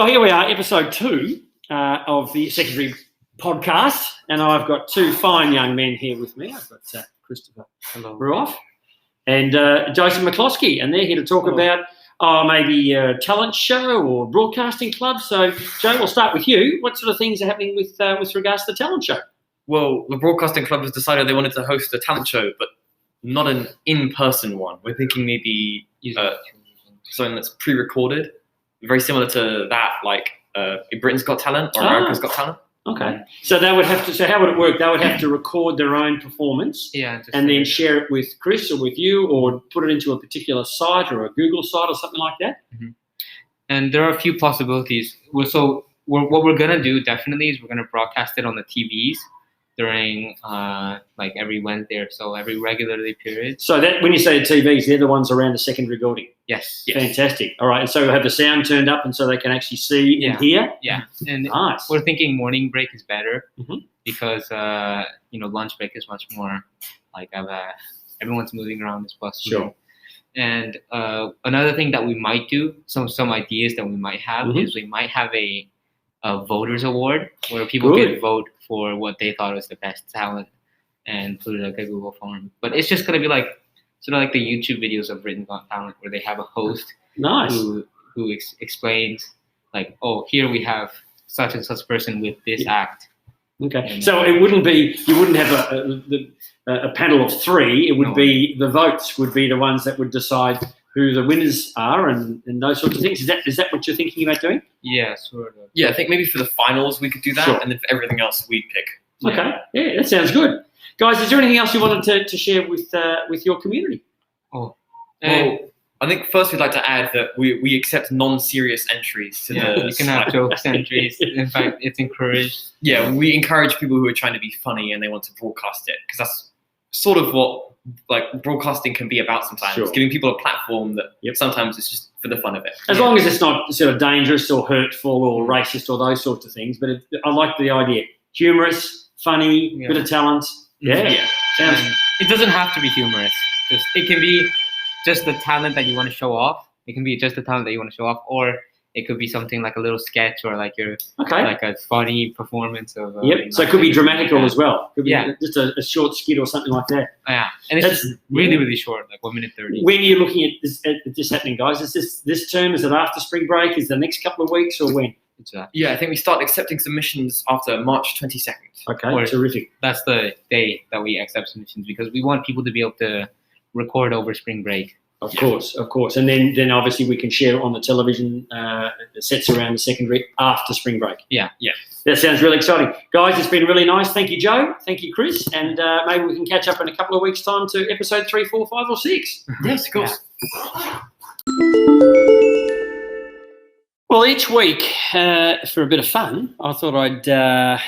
Well, here we are, episode 2 of the secondary podcast, and I've got 2 fine young men here with me. I've got Christopher Ruoff and Jason McCloskey, and they're here to talk about maybe a talent show or broadcasting club. So, Joe, we'll start with you. What sort of things are happening with regards to the talent show? Well, the broadcasting club has decided they wanted to host a talent show, but not an in-person one. We're thinking maybe something that's pre-recorded, very similar to that, like Britain's Got Talent or America's Got Talent. Okay. So they would have to. So how would it work? They would have to record their own performance, and then share it with Chris or with you, or put it into a particular site or a Google site or something like that. Mm-hmm. And there are a few possibilities. What we're gonna do definitely is we're gonna broadcast it on the TVs during like every Wednesday or so, every regularly period. So that when you say TVs, they're the ones around the secondary building. Yes. Fantastic. All right, and so we'll have the sound turned up, and so they can actually see and hear. Yeah, and nice. We're thinking morning break is better because lunch break is much more like everyone's moving around this bus. Sure. And another thing that we might do, some ideas that we might have is we might have a voters award where people can vote for what they thought was the best talent and put it like a Google form. But it's just gonna be like sort of like the YouTube videos of Britain's Got Talent, where they have a host who explains like, oh, here we have such and such person with this act. Okay, and, so it wouldn't be, you wouldn't have a panel of 3. It would be the votes would be the ones that would decide who the winners are and those sorts of things. Is that what you're thinking about doing? Yeah, sort of. Yeah, I think maybe for the finals we could do that, and then for everything else we'd pick. Okay, yeah, that sounds good. Guys, is there anything else you wanted to share with your community? Well, I think first we'd like to add that we accept non-serious entries to the you can have jokes entries. In fact, it's encouraged. Yeah, we encourage people who are trying to be funny and they want to broadcast it, because that's sort of what broadcasting can be about sometimes. It's giving people a platform that sometimes it's just for the fun of it. As long as it's not sort of dangerous or hurtful or racist or those sorts of things. But I like the idea. Humorous, funny, bit of talent. Yeah. It doesn't have to be humorous. It can be just the talent that you want to show off. It can be just the talent that you want to show off, or it could be something like a little sketch or like like a funny performance of. So it could be dramatical as well. Could be just a short skit or something like that. Yeah, and it's just really, really short, like 1 minute 30. When are you looking at this happening, guys? Is this term? Is it after spring break? Is it the next couple of weeks or when? Yeah, I think we start accepting submissions after March 22nd. Okay, terrific. That's the day that we accept submissions, because we want people to be able to record over spring break. Of course. And then obviously we can share it on the television sets around the secondary after spring break. Yeah. That sounds really exciting. Guys, it's been really nice. Thank you, Joe. Thank you, Chris. And maybe we can catch up in a couple of weeks' time to episode 3, 4, 5 or 6. Yes, of course. Well, each week, for a bit of fun, I thought I'd have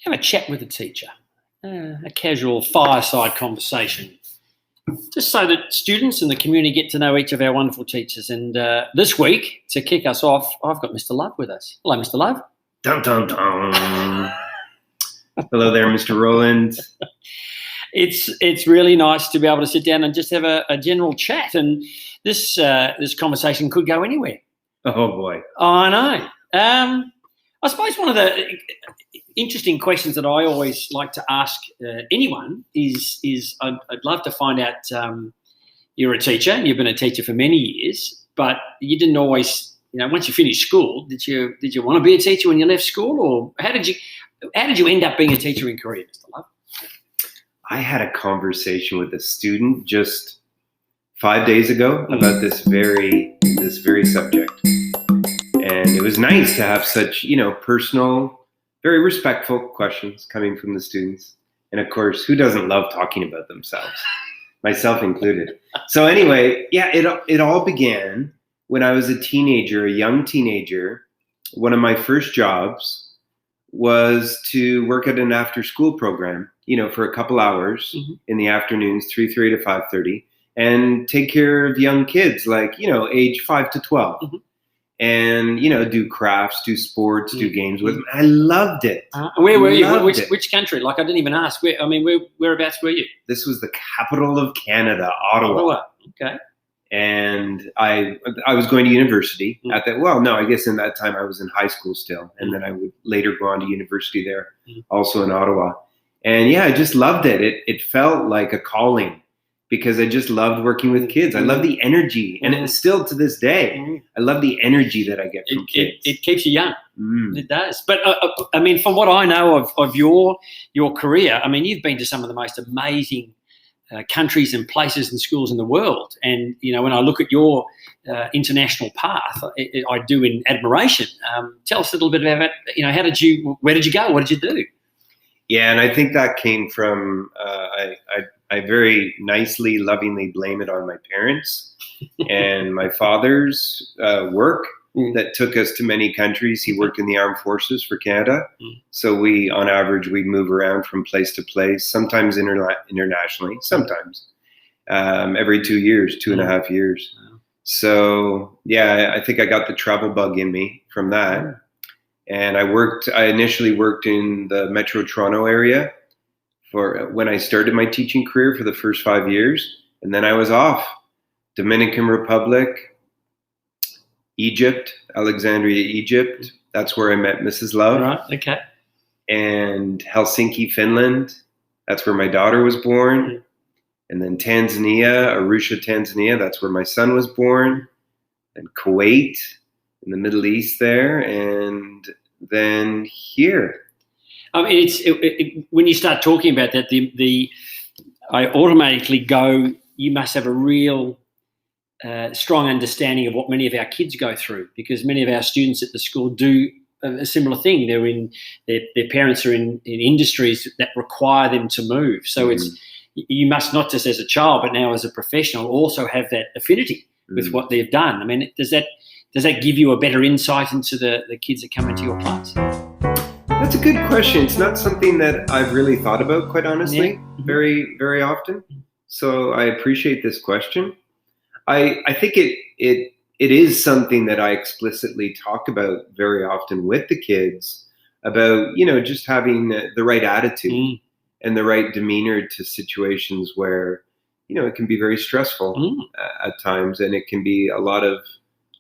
a chat with a teacher, a casual fireside conversation, just so that students and the community get to know each of our wonderful teachers. And this week, to kick us off, I've got Mr. Love with us. Hello, Mr. Love. Dun, dun, dun. Hello there, Mr. Roland. It's really nice to be able to sit down and just have a general chat. And this conversation could go anywhere. Oh, boy. I know. I suppose one of the interesting questions that I always like to ask anyone is I'd love to find out, you're a teacher, you've been a teacher for many years, but you didn't always, once you finished school, did you want to be a teacher when you left school, or how did you end up being a teacher in Korea, Mr. Love? I had a conversation with a student just 5 days ago about this very subject. And it was nice to have such, personal, very respectful questions coming from the students. And of course, who doesn't love talking about themselves? Myself included. So anyway, it all began when I was a young teenager. One of my first jobs was to work at an after-school program, for a couple hours in the afternoons, 3:30 to 5:30, and take care of young kids, like, age 5 to 12. And, do crafts, do sports, do games with them. I loved it. Where were you? Which country? Like, I didn't even ask. Whereabouts were you? This was the capital of Canada, Ottawa. Okay. And I was going to university at that. Well, no, I guess in that time I was in high school still, and then I would later go on to university there, also in Ottawa. And yeah, I just loved it. It felt like a calling because I just loved working with kids. I love the energy, and it's still to this day. I love the energy that I get from kids. It keeps you young. It does. But I mean, from what I know of your career, I mean, you've been to some of the most amazing countries and places and schools in the world. And, you know, when I look at your international path, I do in admiration. Tell us a little bit about, you know, where did you go? What did you do? Yeah, and I think that came from, I very nicely, lovingly blame it on my parents and my father's work that took us to many countries. He worked in the armed forces for Canada. So we, on average, we move around from place to place, sometimes internationally, sometimes every 2 years, 2.5 years. So yeah, I think I got the travel bug in me from that. And I initially worked in the Metro Toronto area for when I started my teaching career for the first 5 years. And then I was off. Dominican Republic, Egypt, Alexandria, Egypt. That's where I met Mrs. Love. Right, okay. And Helsinki, Finland. That's where my daughter was born. And then Tanzania, Arusha, Tanzania. That's where my son was born. And Kuwait in the Middle East there. And then here. I mean, when you start talking about that, I automatically go, you must have a real strong understanding of what many of our kids go through, because many of our students at the school do a similar thing. Their parents are in industries that require them to move. So you must, not just as a child, but now as a professional, also have that affinity with what they've done. I mean, does that give you a better insight into the kids that come into your class? That's a good question. It's not something that I've really thought about, quite honestly, very, very often. So I appreciate this question. I think it is something that I explicitly talk about very often with the kids about, you know, just having the right attitude and the right demeanor to situations where, you know, it can be very stressful at times, and it can be a lot of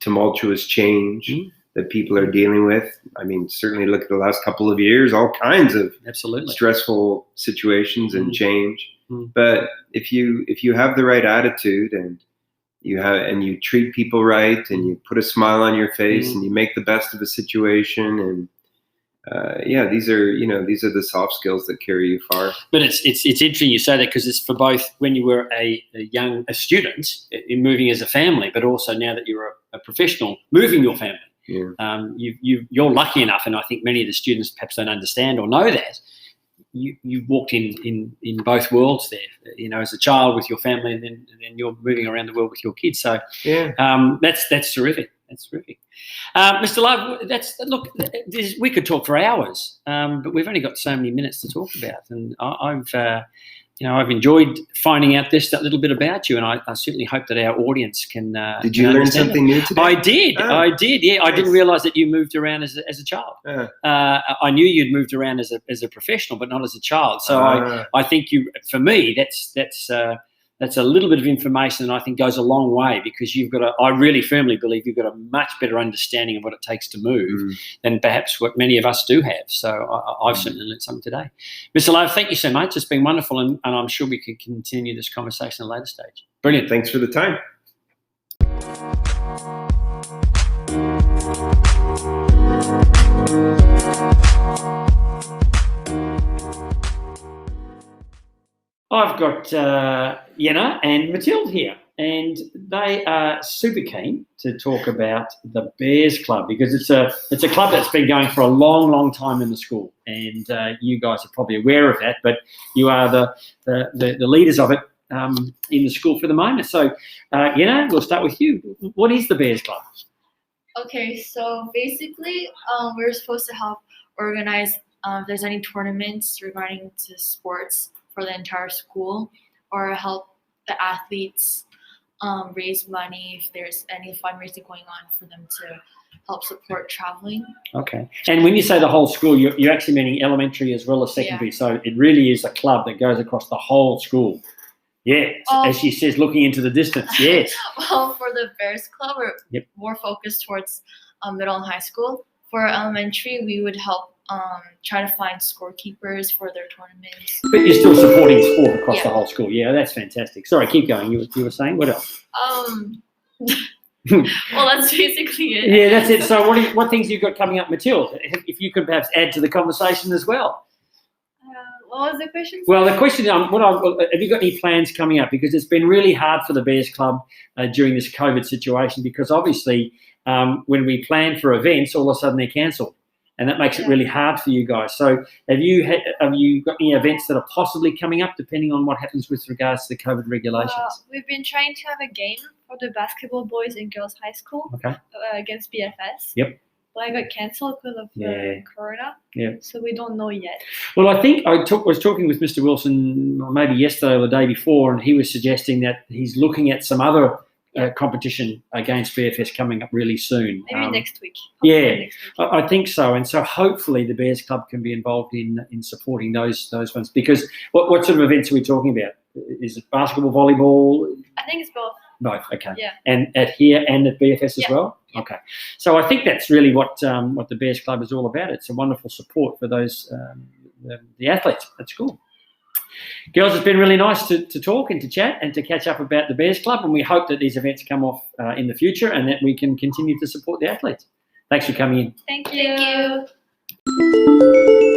tumultuous change that people are dealing with. I mean, certainly look at the last couple of years, all kinds of stressful situations and change. But if you have the right attitude and you treat people right and you put a smile on your face and you make the best of a situation, and these are the soft skills that carry you far. But it's interesting you say that, because it's for both when you were a student in moving as a family, but also now that you're a professional moving your family. Yeah. You're lucky enough, and I think many of the students perhaps don't understand or know that you've walked in both worlds there. You know, as a child with your family, and then you're moving around the world with your kids. So that's terrific. That's terrific. Mr. Love, we could talk for hours, but we've only got so many minutes to talk about, and I've enjoyed finding out that little bit about you, and I certainly hope that our audience can. Did you learn something new today? I did. I did. Yeah, nice. I didn't realise that you moved around as a child. I knew you'd moved around as a professional, but not as a child. So I think for me, that's a little bit of information that I think goes a long way, because I really firmly believe you've got a much better understanding of what it takes to move than perhaps what many of us do have. So I've certainly learned something today. Mr. Love, thank you so much. It's been wonderful, and I'm sure we can continue this conversation at a later stage. Brilliant. Thanks for the time. I've got Yenna and Mathilde here, and they are super keen to talk about the Bears Club, because it's a club that's been going for a long, long time in the school, and you guys are probably aware of that, but you are the leaders of it in the school for the moment. So, Yenna, we'll start with you. What is the Bears Club? Okay, so basically, we're supposed to help organize if there's any tournaments regarding to sports for the entire school, or help the athletes raise money if there's any fundraising going on for them to help support traveling. Okay. And when you say the whole school, you're actually meaning elementary as well as secondary. Yeah. So it really is a club that goes across the whole school. Yeah, as she says, looking into the distance. Yes. Well, for the Bears Club, we're Yep. more focused towards middle and high school. For elementary, we would help try to find scorekeepers for their tournaments. But you're still supporting sport across Yeah. the whole school. Yeah, that's fantastic. Sorry, keep going. You were saying what else? Well, that's basically it. Yeah, that's it. So what things you got coming up, Mathilde? If you could perhaps add to the conversation as well. What was the question? Well, the question, have you got any plans coming up? Because it's been really hard for the Bears Club during this COVID situation, because obviously when we plan for events, all of a sudden they're cancelled. And that makes it really hard for you guys. So have you got any events that are possibly coming up, depending on what happens with regards to the COVID regulations? We've been trying to have a game for the basketball boys in girls' high school against BFS. Yep. But I got cancelled because of Corona. Yeah. So we don't know yet. Well, I think I was talking with Mr. Wilson maybe yesterday or the day before, and he was suggesting that he's looking at some other competition against BFS coming up really soon. Maybe next week. Yeah, next week. I think so. And so hopefully the Bears Club can be involved in supporting those ones. Because what sort of events are we talking about? Is it basketball, volleyball? I think it's both. Both, okay. Yeah. And at here and at BFS as well? Yeah. Okay. So I think that's really what the Bears Club is all about. It's a wonderful support for those the athletes. That's cool. Girls, it's been really nice to talk and to chat and to catch up about the Bears Club, and we hope that these events come off in the future and that we can continue to support the athletes. Thanks for coming in. Thank you. Thank you.